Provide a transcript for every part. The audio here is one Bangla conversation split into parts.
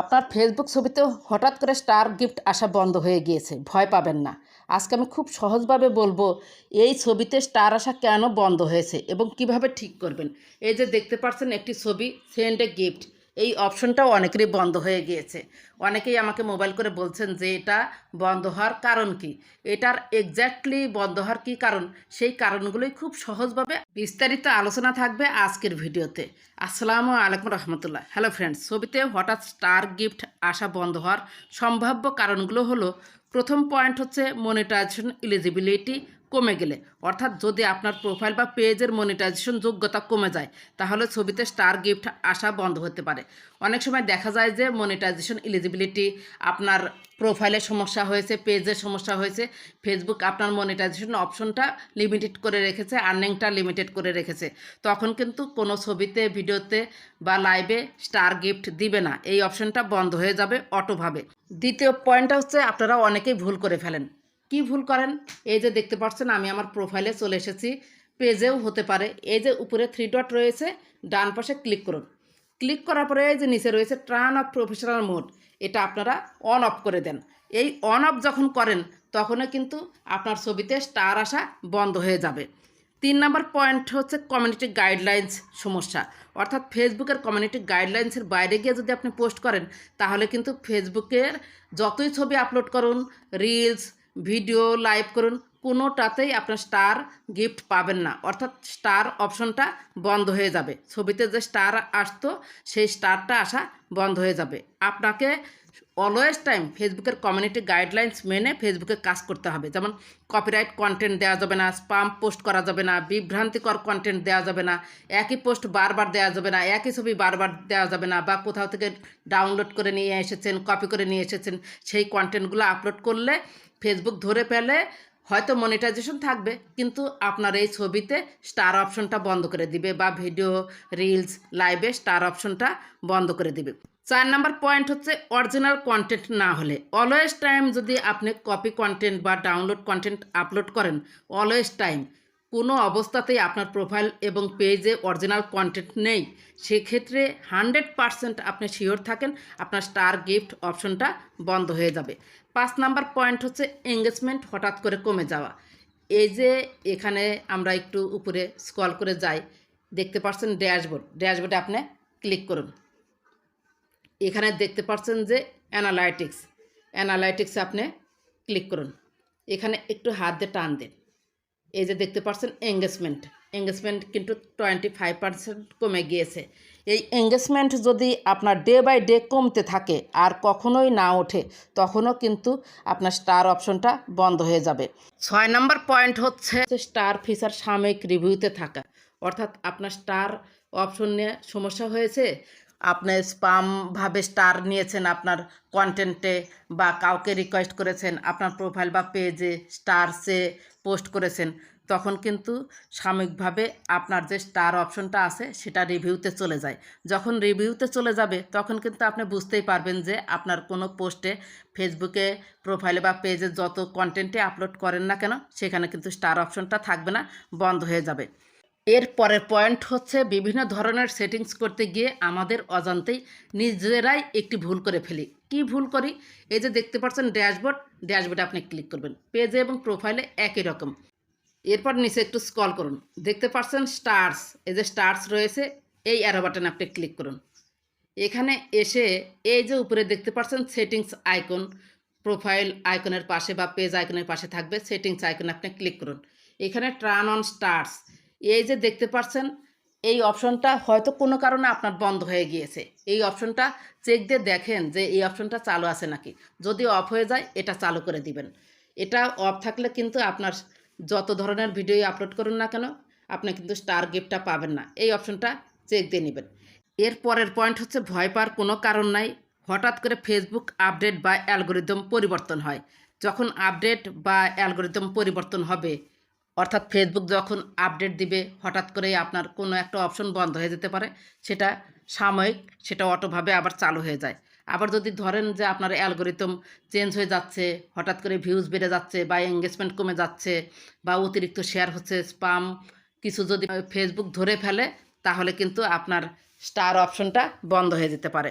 আপনার ফেসবুক ছবিতে হঠাৎ করে স্টার গিফট আসা বন্ধ হয়ে গিয়েছে, ভয় পাবেন না। আজকে আমি খুব সহজভাবে বলবো এই ছবিতে স্টার আসা কেন বন্ধ হয়েছে এবং কিভাবে ঠিক করবেন। এই যে দেখতে পাচ্ছেন একটি ছবি, সেন্ড এ গিফট, এই অপশনটাও অনেকেরই বন্ধ হয়ে গিয়েছে। অনেকেই আমাকে মোবাইল করে বলছেন যে এটা বন্ধ হওয়ার কারণ কি, এটার এক্স্যাক্টলি বন্ধ হওয়ার কী কারণ, সেই কারণগুলোই খুব সহজভাবে বিস্তারিত আলোচনা থাকবে আজকের ভিডিওতে। আসসালামু আলাইকুম রহমতুল্লাহ। হ্যালো ফ্রেন্ডস, ছবিতে হঠাৎ স্টার গিফট আসা বন্ধ হওয়ার সম্ভাব্য কারণগুলো হলো, প্রথম পয়েন্ট হচ্ছে মনিটাইজেশন এলিজিবিলিটি কমে গেলে, অর্থাৎ যদি আপনার প্রোফাইল বা পেজের মনিটাইজেশন যোগ্যতা কমে যায় তাহলে ছবিতে স্টার গিফট আসা বন্ধ হতে পারে। অনেক সময় দেখা যায় যে মনিটাইজেশন এলিজিবিলিটি, আপনার প্রোফাইলে সমস্যা হয়েছে, পেজের সমস্যা হয়েছে, ফেসবুক আপনার মনিটাইজেশন অপশনটা লিমিটেড করে রেখেছে, আর্নিংটা লিমিটেড করে রেখেছে, তখন কিন্তু কোনো ছবিতে, ভিডিওতে বা লাইভে স্টার গিফট দিবে না, এই অপশনটা বন্ধ হয়ে যাবে অটোভাবে। দ্বিতীয় পয়েন্টটা হচ্ছে, আপনারা অনেকেই ভুল করে ফেলেন। কি ভুল করেন? এই যে দেখতে পাচ্ছেন আমি আমার প্রোফাইলে চলে এসেছি, পেজেও হতে পারে। এই যে উপরে 3 ডট রয়েছে, ডান পাশে ক্লিক করুন। ক্লিক করার পরে এই যে নিচে রয়েছে টার্ন অফ প্রফেশনাল মোড, এটা আপনারা অন অফ করে দেন। এই অন অফ যখন করেন তখনও কিন্তু আপনার ছবিতে স্টার আসা বন্ধ হয়ে যাবে। 3 নম্বর পয়েন্ট হচ্ছে কমিউনিটি গাইডলাইন্স সমস্যা, অর্থাৎ ফেসবুকের কমিউনিটি গাইডলাইন্সের বাইরে গিয়ে যদি আপনি পোস্ট করেন তাহলে কিন্তু ফেসবুকের যতই ছবি আপলোড করুন, রিলস, ভিডিও, লাইভ করুন, কোনোটাতেই আপনার স্টার গিফট পাবেন না, অর্থাৎ স্টার অপশনটা বন্ধ হয়ে যাবে। ছবিতে যে স্টার আসতো সেই স্টারটা আসা বন্ধ হয়ে যাবে। আপনাকে অলওয়েজ টাইম ফেসবুকের কমিউনিটি গাইডলাইন্স মেনে ফেসবুকে কাজ করতে হবে। যেমন কপিরাইট কন্টেন্ট দেওয়া যাবে না, স্পাম পোস্ট করা যাবে না, বিভ্রান্তিকর কন্টেন্ট দেওয়া যাবে না, একই পোস্ট বারবার দেওয়া যাবে না, একই ছবি বারবার দেওয়া যাবে না, বা কোথাও থেকে ডাউনলোড করে নিয়ে এসেছেন, কপি করে নিয়ে এসেছেন, সেই কন্টেন্টগুলো আপলোড করলে ফেসবুক ধরে পেলে হয়তো মনিটাইজেশন থাকবে, কিন্তু আপনার এই ছবিতে স্টার অপশনটা বন্ধ করে দিবে, বা ভিডিও, রিলস, লাইভে স্টার অপশনটা বন্ধ করে দিবে। 4 নম্বর পয়েন্ট হচ্ছে অরিজিনাল কন্টেন্ট না হলে। অলওয়েজ টাইম যদি আপনি কপি কন্টেন্ট বা ডাউনলোড কন্টেন্ট আপলোড করেন, অলওয়েজ টাইম কোনো অবস্থাতেই আপনার প্রোফাইল এবং পেজে অরিজিনাল কন্টেন্ট নেই, সেক্ষেত্রে 100% আপনি শিওর থাকেন আপনার স্টার গিফট অপশনটা বন্ধ হয়ে যাবে। 5 নাম্বার পয়েন্ট হচ্ছে এঙ্গেজমেন্ট হঠাৎ করে কমে যাওয়া। এই যে এখানে আমরা একটু উপরে স্ক্রল করে যাই, দেখতে পাচ্ছেন ড্যাশবোর্ডে আপনি ক্লিক করুন। এখানে দেখতে পাচ্ছেন যে অ্যানালাইটিক্সে আপনি ক্লিক করুন। এখানে একটু হাত দিয়ে টান দিন। এই যে দেখতে পাচ্ছেন এঙ্গেজমেন্ট কিন্তু 25% কমে গিয়েছে। এই এঙ্গেজমেন্ট যদি আপনার ডে বাই ডে কমতে থাকে আর কখনোই না ওঠে, তখনও কিন্তু আপনার স্টার অপশনটা বন্ধ হয়ে যাবে। 6 নম্বর পয়েন্ট হচ্ছে স্টার ফিচার সাময়িক রিভিউতে থাকা, অর্থাৎ আপনার স্টার অপশন নিয়ে সমস্যা হয়েছে, আপনি স্পামভাবে স্টার নিয়েছেন আপনার কন্টেন্টে, বা কাউকে রিকোয়েস্ট করেছেন আপনার প্রোফাইল বা পেজে স্টারসে পোস্ট করেছেন, তখন কিন্তু সাময়িকভাবে আপনার যে স্টার অপশনটা আছে সেটা রিভিউতে চলে যায়। যখন রিভিউতে চলে যাবে তখন কিন্তু আপনি বুঝতেই পারবেন যে আপনার কোনো পোস্টে, ফেসবুকে প্রোফাইলে বা পেজে যত কন্টেন্টে আপলোড করেন না কেন সেখানে কিন্তু স্টার অপশনটা থাকবে না, বন্ধ হয়ে যাবে। এর পরের পয়েন্ট হচ্ছে বিভিন্ন ধরনের সেটিংস করতে গিয়ে আমাদের অজান্তেই নিজেরাই একটি ভুল করে ফেলি। কি ভুল করি? এই যে দেখতে পাচ্ছেন ড্যাশবোর্ডে আপনি ক্লিক করবেন, পেজে এবং প্রোফাইলে একই রকম। এরপর নিচে একটু স্ক্রল করুন, দেখতে পাচ্ছেন স্টার্স, এই যে স্টার্স রয়েছে, এই অ্যারো বাটনে আপনি ক্লিক করুন। এখানে এসে এই যে উপরে দেখতে পাচ্ছেন সেটিংস আইকন, প্রোফাইল আইকনের পাশে বা পেজ আইকনের পাশে থাকবে সেটিংস আইকনে আপনি ক্লিক করুন। এখানে টার্ন অন স্টার্স, এই যে দেখতে পাচ্ছেন এই অপশনটা হয়তো কোনো কারণে আপনার বন্ধ হয়ে গিয়েছে, এই অপশনটা চেক দিয়ে দেখেন যে এই অপশনটা চালু আছে নাকি। যদি অফ হয়ে যায় এটা চালু করে দিবেন। এটা অফ থাকলে কিন্তু আপনার যত ধরনের ভিডিও আপলোড করুন না কেন আপনি কিন্তু স্টার গিফটটা পাবেন না, এই অপশনটা চেক দিয়ে নেবেন। এর পরের পয়েন্ট হচ্ছে ভয় পাওয়ার কোনো কারণ নাই। হঠাৎ করে ফেসবুক আপডেট বা অ্যালগোরিদম পরিবর্তন হয়। যখন আপডেট বা অ্যালগোরিদম পরিবর্তন হবে, অর্থাৎ ফেসবুক যখন আপডেট দিবে, হঠাৎ করেই আপনার কোনো একটা অপশন বন্ধ হয়ে যেতে পারে, সেটা সাময়িক, সেটা অটোভাবে আবার চালু হয়ে যায়। আবার যদি ধরেন যে আপনার অ্যালগোরিদম চেঞ্জ হয়ে যাচ্ছে, হঠাৎ করে ভিউজ বেড়ে যাচ্ছে বা এঙ্গেজমেন্ট কমে যাচ্ছে বা অতিরিক্ত শেয়ার হচ্ছে, স্পাম কিছু যদি ফেসবুক ধরে ফেলে, তাহলে কিন্তু আপনার স্টার অপশনটা বন্ধ হয়ে যেতে পারে।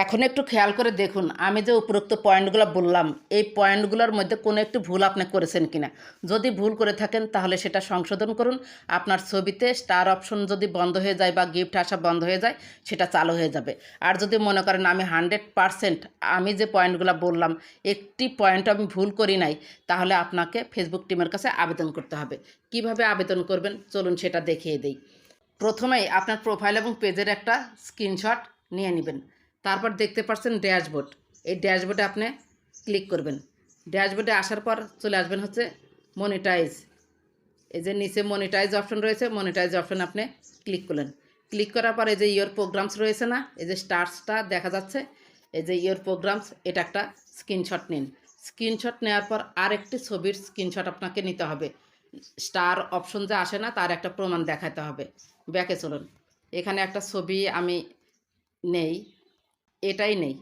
এখন একটু খেয়াল করে দেখুন, আমি যে উপরোক্ত পয়েন্টগুলো বললাম, এই পয়েন্টগুলোর মধ্যে কোনো একটু ভুল আপনি করেছেন কিনা। যদি ভুল করে থাকেন তাহলে সেটা সংশোধন করুন। আপনার ছবিতে স্টার অপশন যদি বন্ধ হয়ে যায় বা গিফট আসা বন্ধ হয়ে যায়, সেটা চালু হয়ে যাবে। আর যদি মনে করেন আমি 100% আমি যে পয়েন্টগুলো বললাম একটি পয়েন্ট আমি ভুল করি নাই, তাহলে আপনাকে ফেসবুক টিমের কাছে আবেদন করতে হবে। কিভাবে আবেদন করবেন চলুন সেটা দেখিয়ে দেই। প্রথমেই আপনার প্রোফাইল এবং পেজের একটা স্ক্রিনশট নিয়ে নেবেন। তারপর দেখতে পাচ্ছেন ড্যাশবোর্ড, এই ড্যাশবোর্ডে আপনি ক্লিক করবেন। ড্যাশবোর্ডে আসার পর চলে আসবেন হচ্ছে মনিটাইজ। এই যে নিচে মনিটাইজ অপশন রয়েছে, মনিটাইজ অপশন আপনি ক্লিক করলেন। ক্লিক করার পর এই যে ইয়োর প্রোগ্রামস রয়েছে না, এই যে স্টার্সটা দেখা যাচ্ছে, এই যে ইয়োর প্রোগ্রামস, এটা একটা স্ক্রিনশট নিন। স্ক্রিনশট নেওয়ার পর আরেকটি ছবির স্ক্রিনশট আপনাকে নিতে হবে। স্টার অপশন যে আসে না তার একটা প্রমাণ দেখাতে হবে। ব্যাকে চলুন, এখানে একটা ছবি আমি নেই, এটাই নেই।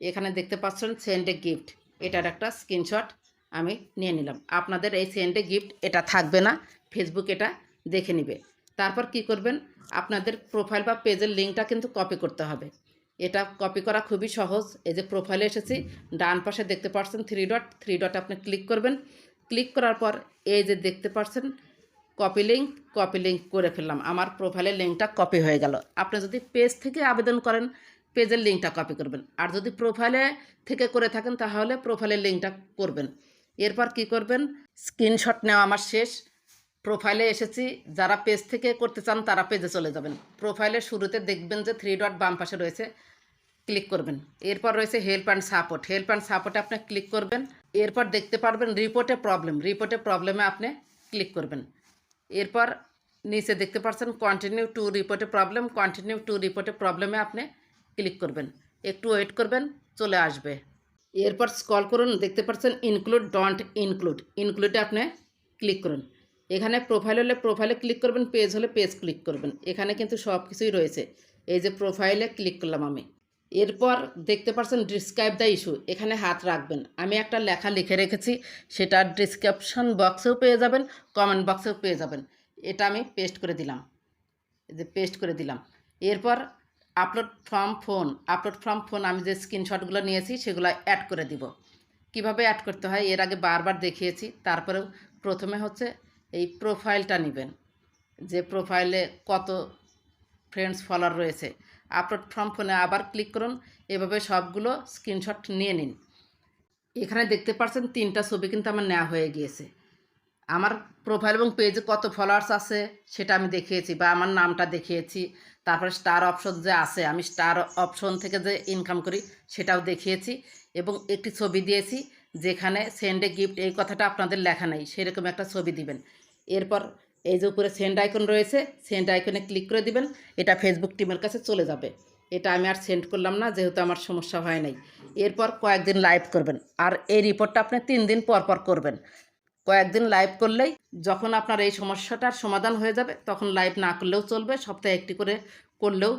এখানে দেখতে পাচ্ছেন সেন্ড এ গিফট, এটার একটা স্ক্রিনশট আমি নিয়ে নিলাম। আপনাদের এই সেন্ড এ গিফট এটা থাকবে না, ফেসবুক এটা দেখে নেবে। তারপর কি করবেন, আপনাদের প্রোফাইল বা পেজের লিঙ্কটা কিন্তু কপি করতে হবে। এটা কপি করা খুবই সহজ। এই যে প্রোফাইলে এসেছি, ডান পাশে দেখতে পাচ্ছেন থ্রি ডট আপনি ক্লিক করবেন। ক্লিক করার পর এই যে দেখতে পাচ্ছেন কপি লিঙ্ক করে ফেললাম, আমার প্রোফাইলের লিঙ্কটা কপি হয়ে গেল। আপনি যদি পেজ থেকে আবেদন করেন পেজের লিঙ্কটা কপি করবেন, আর যদি প্রোফাইলে থেকে করে থাকেন তাহলে প্রোফাইলের লিঙ্কটা করবেন। এরপর কি করবেন, স্ক্রিনশট নেওয়া আমার শেষ। প্রোফাইলে এসেছি, যারা পেজ থেকে করতে চান তারা পেজে চলে যাবেন। প্রোফাইলের শুরুতে দেখবেন যে থ্রি ডট বাম পাশে রয়েছে, ক্লিক করবেন। এরপর রয়েছে হেল্প অ্যান্ড সাপোর্টে আপনি ক্লিক করবেন। এরপর দেখতে পারবেন রিপোর্টে প্রবলেমে আপনি ক্লিক করবেন। এরপর নিচে দেখতে পাচ্ছেন কন্টিনিউ টু রিপোর্টে প্রবলেমে আপনি ক্লিক করবেন। একটু ওয়েট করবেন, চলে আসবে। এরপর স্ক্রল করুন, দেখতে পাচ্ছেন ইনক্লুডে আপনি ক্লিক করুন। এখানে প্রোফাইল হলে প্রোফাইলে ক্লিক করবেন, পেজ হলে পেজ ক্লিক করবেন। এখানে কিন্তু সব কিছুই রয়েছে। এই যে প্রোফাইলে ক্লিক করলাম আমি। এরপর দেখতে পাচ্ছেন ডিসক্রাইব দ্য ইস্যু, এখানে হাত রাখবেন। আমি একটা লেখা লিখে রেখেছি, সেটা ডিসক্রিপশন বক্সেও পেয়ে যাবেন, কমেন্ট বক্সেও পেয়ে যাবেন। এটা আমি পেস্ট করে দিলাম, এই যে পেস্ট করে দিলাম। এরপর আপলোড ফ্রম ফোন আমি যে স্ক্রিনশটগুলো নিয়েছি সেগুলো অ্যাড করে দিব। কিভাবে অ্যাড করতে হয় এর আগে বারবার দেখিয়েছি। তারপরেও প্রথমে হচ্ছে এই প্রোফাইলটা নেবেন, যে প্রোফাইলে কত ফ্রেন্ডস ফলোয়ার রয়েছে। আপলোড ফ্রম ফোনে আবার ক্লিক করুন, এভাবে সবগুলো স্ক্রিনশট নিয়ে নিন। এখানে দেখতে পাচ্ছেন 3টা ছবি কিন্তু আমার নেওয়া হয়ে গিয়েছে। আমার প্রোফাইল এবং পেজে কত ফলোয়ার্স আছে সেটা আমি দেখিয়েছি, বা আমার নামটা দেখিয়েছি। তারপরে স্টার অপশন যে আছে, আমি স্টার অপশন থেকে যে ইনকাম করি সেটাও দেখিয়েছি, এবং একটি ছবি দিয়েছি যেখানে সেন্ড এ গিফট এই কথাটা আপনাদের লেখা নেই, সেরকম একটা ছবি দিবেন। এরপর এই যে উপরে সেন্ড আইকন রয়েছে, সেন্ড আইকনে ক্লিক করে দিবেন। এটা ফেসবুক টিমের কাছে চলে যাবে। এটা আমি আর সেন্ড করলাম না, যেহেতু আমার সমস্যা হয় নাই। এরপর কয়েকদিন লাইভ করবেন, আর এই রিপোর্টটা আপনি 3 দিন পর পর করবেন। কয়েকদিন লাইভ করলেই যখন আপনার এই সমস্যাটার সমাধান হয়ে যাবে, তখন লাইভ না করলেও চলবে, সপ্তাহে একটি করে করলেও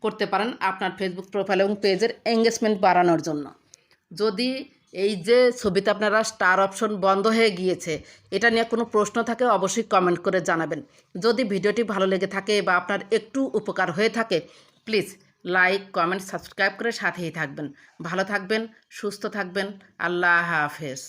করতে পারেন আপনার ফেসবুক প্রোফাইল এবং পেজের এঙ্গেজমেন্ট বাড়ানোর জন্য। যদি এই যে ছবিতে আপনারা স্টার অপশন বন্ধ হয়ে গিয়েছে এটা নিয়ে কোনো প্রশ্ন থাকে অবশ্যই কমেন্ট করে জানাবেন। যদি ভিডিওটি ভালো লেগে থাকে বা আপনার একটু উপকার হয়ে থাকে, প্লিজ লাইক কমেন্ট সাবস্ক্রাইব করে সাথেই থাকবেন। ভালো থাকবেন, সুস্থ থাকবেন। আল্লাহ হাফেজ।